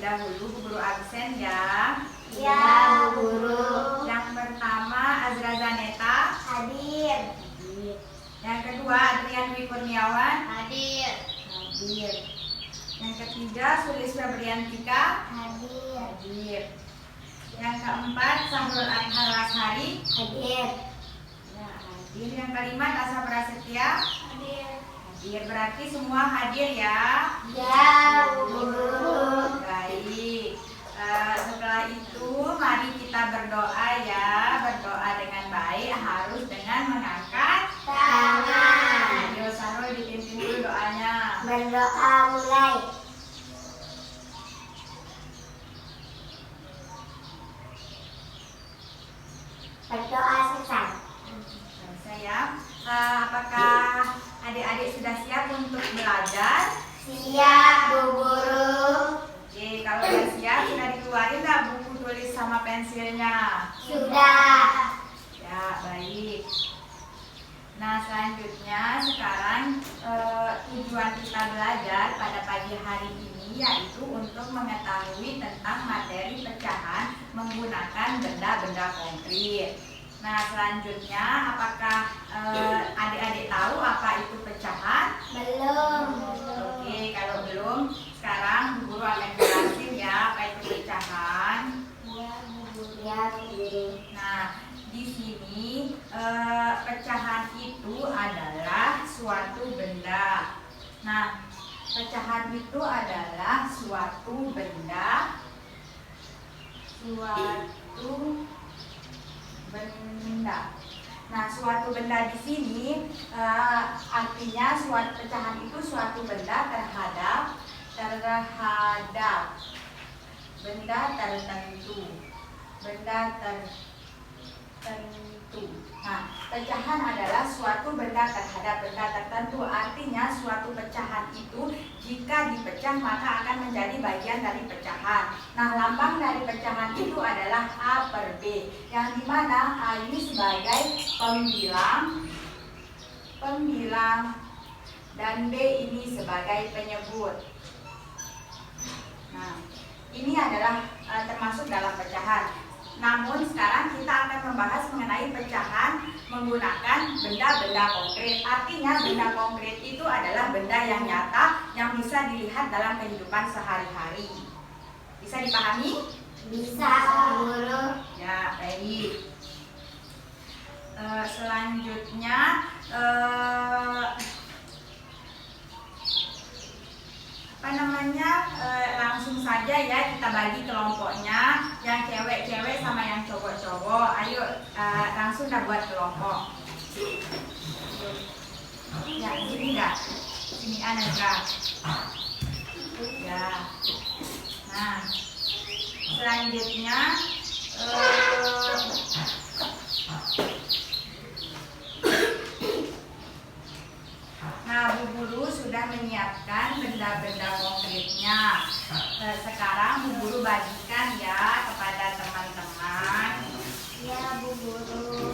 dahulu. Bu Guru absen ya. Ya, Bu Guru. Yang pertama Azra Zaneta. Hadir. Yang kedua Adrian Dwi Kurniawan. Hadir. Yang ketiga Sulis Febriantika. Hadir. Yang keempat Sahrul Anhar Lasari. Hadir. Ya, hadir. Yang kelima Tasa Prasetya. Hadir. Berarti semua hadir ya. Ya, Bu Guru. Baik. Setelah itu mari kita berdoa ya. Berdoa dengan baik harus dengan mengangkat Tangan. Ayo Sahrul dipimpin dulu doanya. Berdoa mulai. Berdoa selesai. Selesai ya. Apakah adik-adik sudah siap untuk belajar? Siap, Bu Guru. Oke, kalau sudah siap sudah dikeluarin nggak buku tulis sama pensilnya? Sudah. Ya, baik. Nah, selanjutnya sekarang tujuan kita belajar pada pagi hari ini yaitu untuk mengetahui tentang materi pecahan menggunakan benda-benda konkret. Nah, selanjutnya apakah adik-adik tahu apa itu pecahan? Belum. Oke, kalau belum, sekarang Bu Guru akan jelasin ya apa itu pecahan. Ya, Bu Guru. Ya, Bu Guru. Nah, di sini pecahan itu adalah suatu benda. Nah, pecahan itu adalah suatu benda. Nah, suatu benda di sini artinya suatu pecahan itu suatu benda terhadap benda tertentu. Nah, pecahan adalah suatu benda terhadap benda tertentu. Artinya suatu pecahan itu jika dipecah maka akan menjadi bagian dari pecahan. Nah, lambang dari pecahan itu adalah A per B, yang dimana A ini sebagai pembilang dan B ini sebagai penyebut. Nah, ini adalah termasuk dalam pecahan. Namun sekarang kita akan membahas mengenai pecahan menggunakan benda-benda konkret. Artinya benda konkret itu adalah benda yang nyata yang bisa dilihat dalam kehidupan sehari-hari. Bisa dipahami? Bisa, Bu Guru. Ya, baik. Selanjutnya langsung saja ya kita bagi kelompoknya, yang cewek-cewek sama yang cowok-cowok. Ayo langsung dah buat kelompok. Ya, sini dah. Sini enggak. Ya. Nah, selanjutnya Bu Guru sudah menyiapkan benda-benda konkretnya. Sekarang Bu Guru bagikan ya kepada teman-teman. Ya, Bu Guru.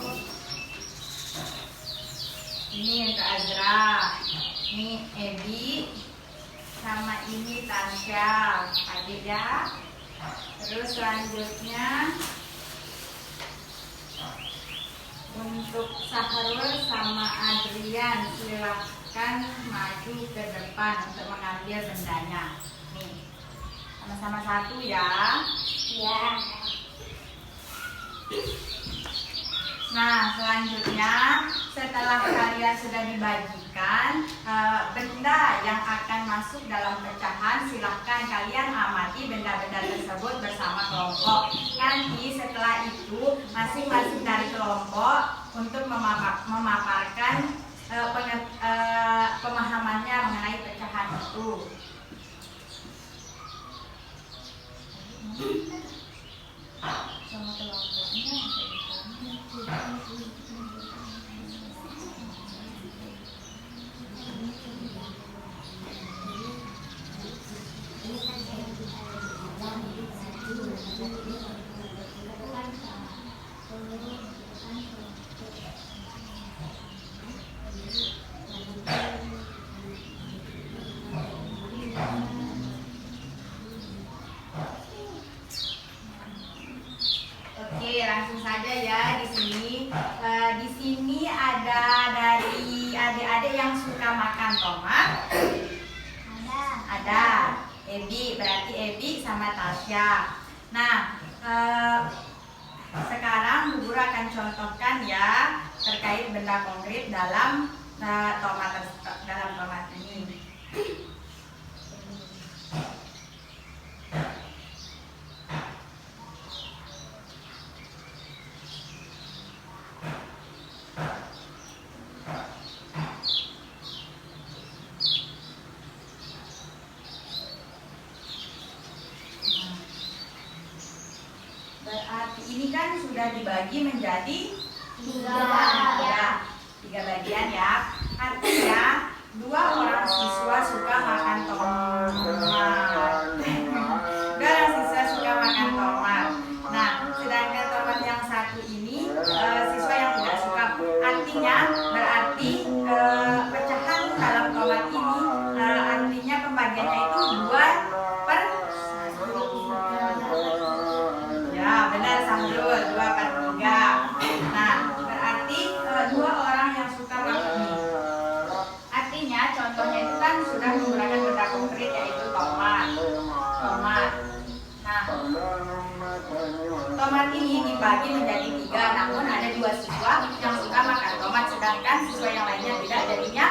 Ini untuk Azra, ini Ebi, sama ini Tasya. Hadir ya. Terus selanjutnya untuk Sahrul sama Adrian, silahkan maju ke depan untuk mengambil bendanya. Nih, sama-sama satu ya. Ya. Nah, selanjutnya setelah kalian sudah dibagikan benda yang akan masuk dalam pecahan, silahkan kalian amati benda-benda tersebut bersama kelompok. Nanti setelah itu masing-masing dari kelompok untuk memaparkan pemahamannya mengenai pecahan itu. Sama kelompoknya. tomat? Ada. Ada. Ebi, berarti Ebi sama Tasya. Nah, sekarang Bu Guru akan contohkan ya terkait benda konkret dalam tomat ini. Berarti ini kan sudah dibagi menjadi Tiga. tiga bagian ya. Artinya 2 orang siswa suka makan tomat. 2 orang siswa suka makan tomat. Nah, sedangkan tomat yang satu ini siswa yang tidak suka. Artinya berarti pecahan dalam tomat ini artinya pembagiannya itu 2/1. Ya, benar Samrul, 2/3. Nah, berarti 2 orang yang suka makan ini. Artinya contohnya itu kan sudah menggunakan benda konkret yaitu tomat. Nah, tomat ini dibagi menjadi 3, namun ada 2 siswa yang suka makan tomat, sedangkan siswa yang lainnya tidak. Jadinya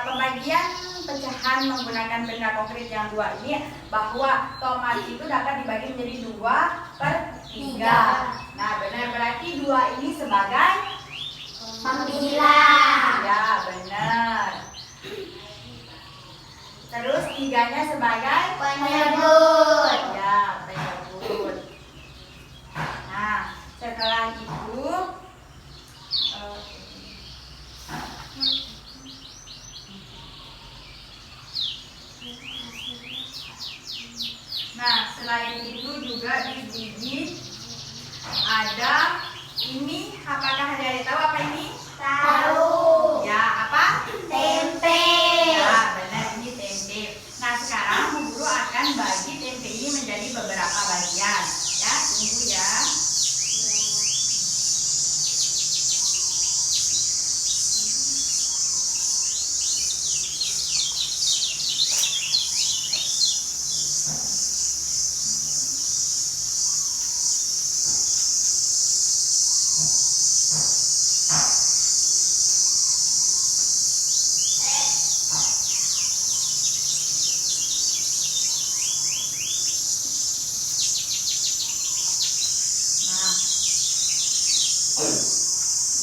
pembagian pecahan menggunakan benda konkret yang 2 ini bahwa tomat itu dapat dibagi menjadi 2/3. Nah, benar, berarti 2 ini sebagai Pembilang. ya, benar. Terus 3-nya sebagai Penyebut. ya, penyebut. Nah, setelah itu selain itu juga di sini ada ini, apakah ada yang tahu apa ini? Tahu. Ya, apa? Tempe. Ya, benar, ini tempe. Nah, sekarang Bu Guru akan bagi tempe ini menjadi beberapa bagian. Ya, tunggu ya.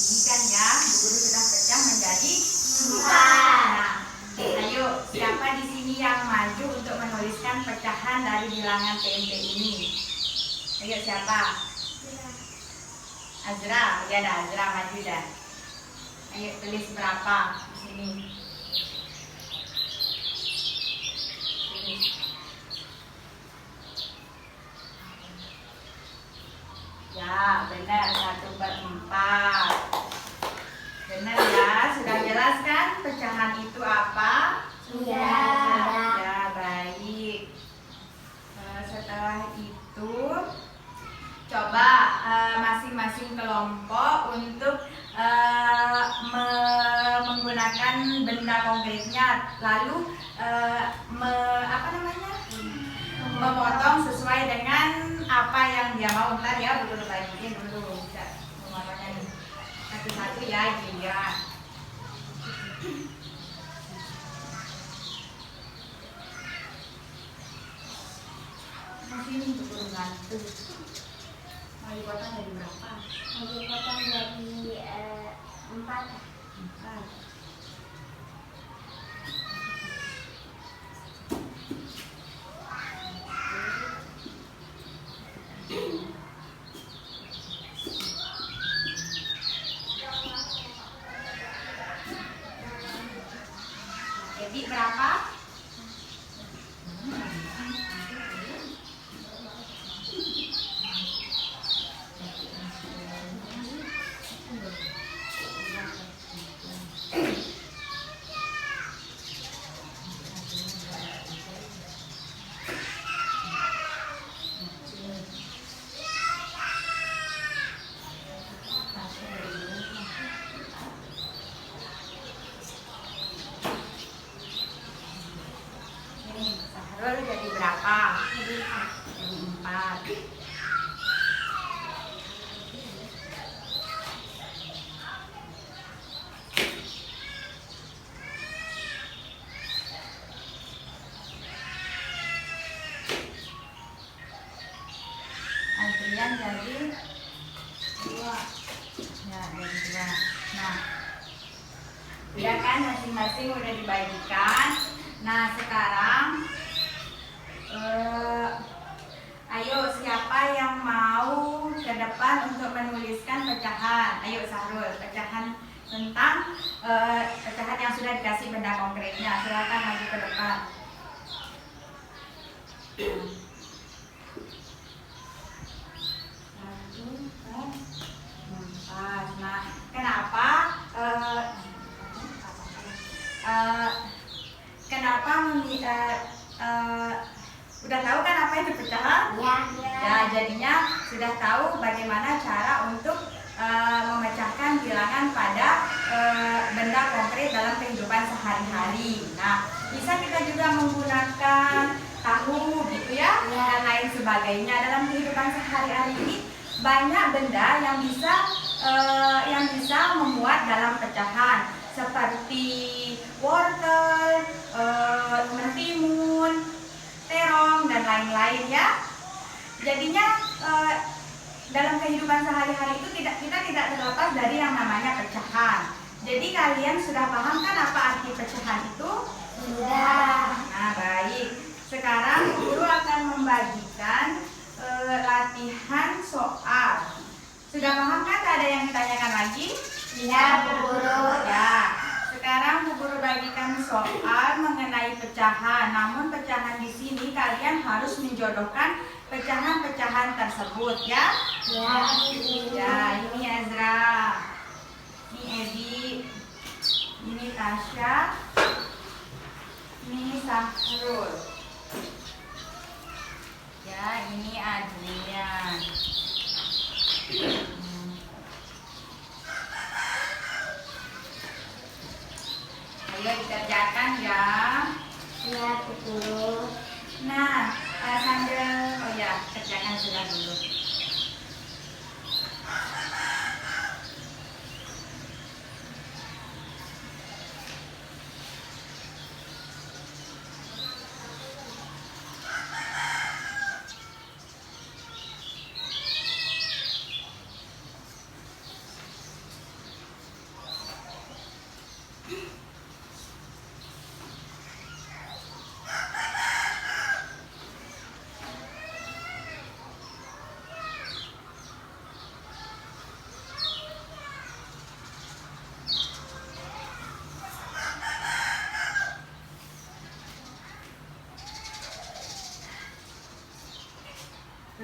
Ini kan ya, Bu Guru sudah pecah menjadi 4. Nah, ayo, siapa di sini yang maju untuk menuliskan pecahan dari bilangan tempe ini? Ayo, siapa? Azra, ya dah, Azra maju dah. Ayo tulis berapa di sini. Ya, benar, 1/4. Benar ya, sudah jelas kan pecahan itu apa? Sudah. Ya, baik. Setelah itu, coba masing-masing kelompok untuk menggunakan benda konkretnya, lalu memotong sesuai dengan apa yang dia mau. Ntar ya, Bu Guru bagiin dulu bisa memotongnya nih satu-satu ya, giliran. Ini Bu Guru bantu. Mau dipotong dari berapa? Mau dipotong dari 4. 4. Ebi berapa? Sahrul jadi berapa? Jadi 4. Jadi 4. Adrian jadi 2. Ya, jadi 2. Nah, udah kan masing-masing udah dibagikan. Nah, sekarang ayo siapa yang mau ke depan untuk menuliskan pecahan? Ayo Sahrul, pecahan tentang pecahan yang sudah dikasih benda konkretnya. Silakan maju ke depan. Nah, kenapa udah tahu kan apa itu pecahan? Ya. Ya, jadinya sudah tahu bagaimana cara untuk memecahkan bilangan pada benda konkret dalam kehidupan sehari-hari. Nah, bisa kita juga menggunakan tahu gitu ya, dan lain sebagainya. Dalam kehidupan sehari-hari ini banyak benda yang bisa memuat dalam pecahan, seperti wortel, mentimun, terong, dan lain-lain ya. Jadinya dalam kehidupan sehari-hari itu kita tidak terlepas dari yang namanya pecahan. Jadi kalian sudah paham kan apa arti pecahan itu? Sudah. Nah, baik. Sekarang guru akan membagikan latihan soal. Sudah paham kan? Tak ada yang ditanyakan lagi? Ya, Bu Guru. Ya. Sekarang Bu Guru bagikan soal mengenai pecahan. Namun pecahan di sini kalian harus menjodohkan pecahan-pecahan tersebut ya. Ya. Ya, ini Ezra, ini Edi, ini Tasya, ini Sahrul. Ya, ini Adrian. Ayo dikerjakan ya. Ya, Bu Guru. Nah, sambil kerjakan sudah dulu.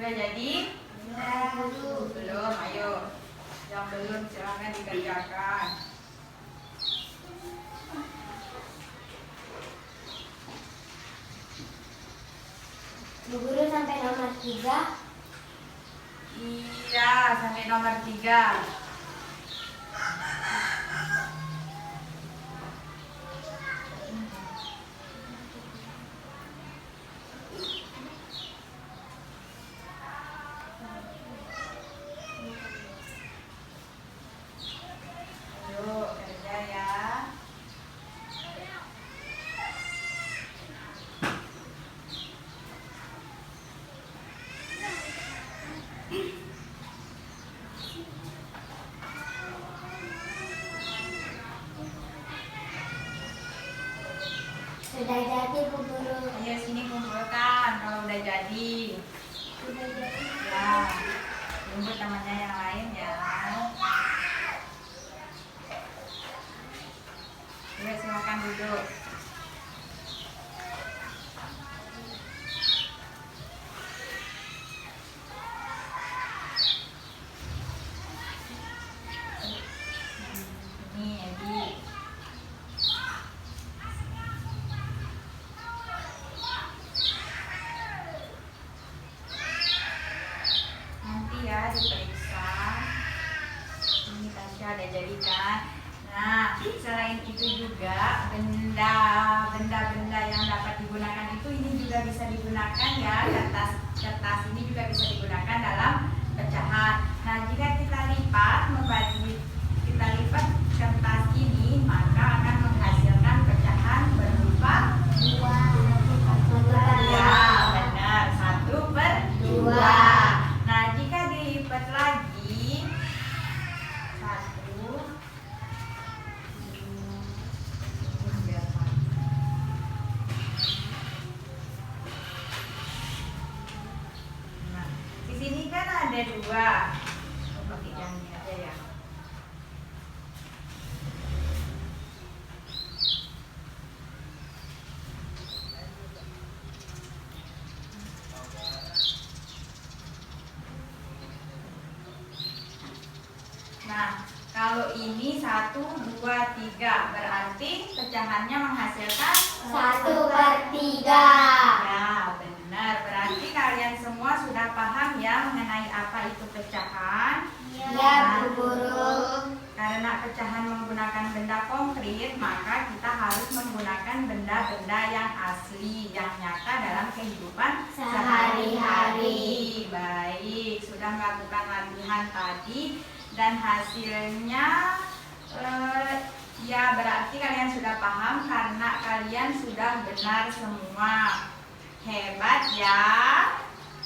Sudah jadi? Ya, Bu. Belum, ayo. Yang belum silahkan dikerjakan. Bu Guru sampai nomor 3. Iya, sampai nomor 3. Ayo, kerja ya. Sudah jadi, Bu Guru. Ayo sini kumpulkan kalau udah jadi. Sudah jadi. Ya, tunggu temannya yang lain ya. Ayo silakan duduk. Ini Edi. Nanti ya diperiksa. Ini Tasya ada jadikan. Nah, selain itu juga benda digunakan ya, kertas ini juga bisa digunakan dalam pecahan. Nah, jika kita lipat kertas ini, maka akan menghasilkan pecahan berupa 2. ya, benar, 1/2. Nah, jika dilipat lagi 1, 2, nah, di sini kan ada 2. Pakai yang ini aja ya. Nah, kalau ini 1, 2, 3 berarti pecahannya menghasilkan 1/3. Ya, benar. Berarti kalian semua sudah paham ya mengenai apa itu pecahan. Ya, Bu Guru. Karena pecahan menggunakan benda konkret, maka kita harus menggunakan benda-benda yang asli, yang nyata dalam kehidupan Sehari-hari. Baik, sudah melakukan latihan tadi dan hasilnya ya berarti kalian sudah paham karena kalian sudah benar semua. Hebat ya.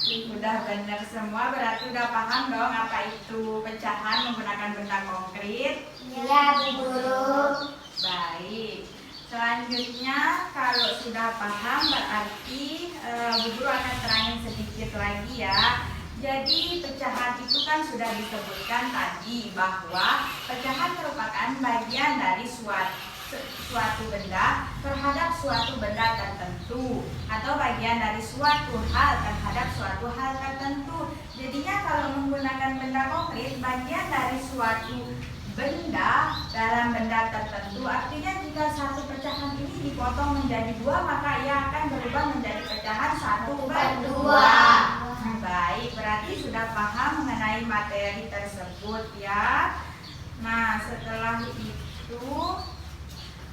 Udah benar semua, berarti udah paham dong apa itu pecahan menggunakan benda konkret. Ya, Bu Guru. Baik. Selanjutnya kalau sudah paham berarti Bu Guru akan terangin sedikit lagi ya. Jadi pecahan itu kan sudah disebutkan tadi bahwa pecahan merupakan bagian dari suatu benda terhadap suatu benda tertentu atau bagian dari suatu hal terhadap suatu hal tertentu. Jadinya kalau menggunakan benda konkret, bagian dari suatu benda dalam benda tertentu, artinya jika satu pecahan ini dipotong menjadi 2, maka ia akan berubah menjadi pecahan 1/2. Baik, berarti sudah paham mengenai materi tersebut ya. Nah, setelah itu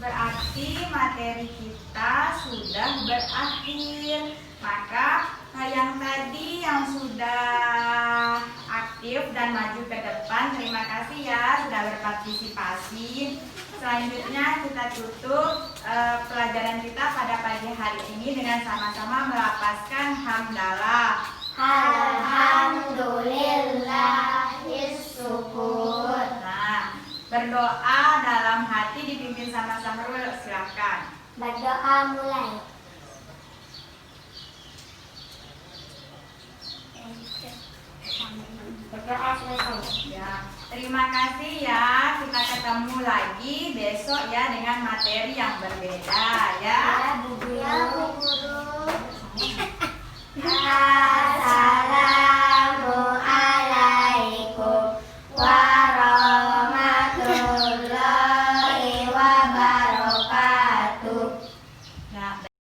berarti materi kita sudah berakhir. Maka yang tadi yang sudah aktif dan maju ke depan, terima kasih ya sudah berpartisipasi. Selanjutnya kita tutup pelajaran kita pada pagi hari ini dengan sama-sama melapaskan hamdalah. Alhamdulillahirsyukur. Nah, berdoa dalam hati dipimpin sama Sahrul, silahkan. Berdoa mulai. Berdoa selesai. Ya, terima kasih ya. Kita ketemu lagi besok ya dengan materi yang berbeda ya. Ya, Bu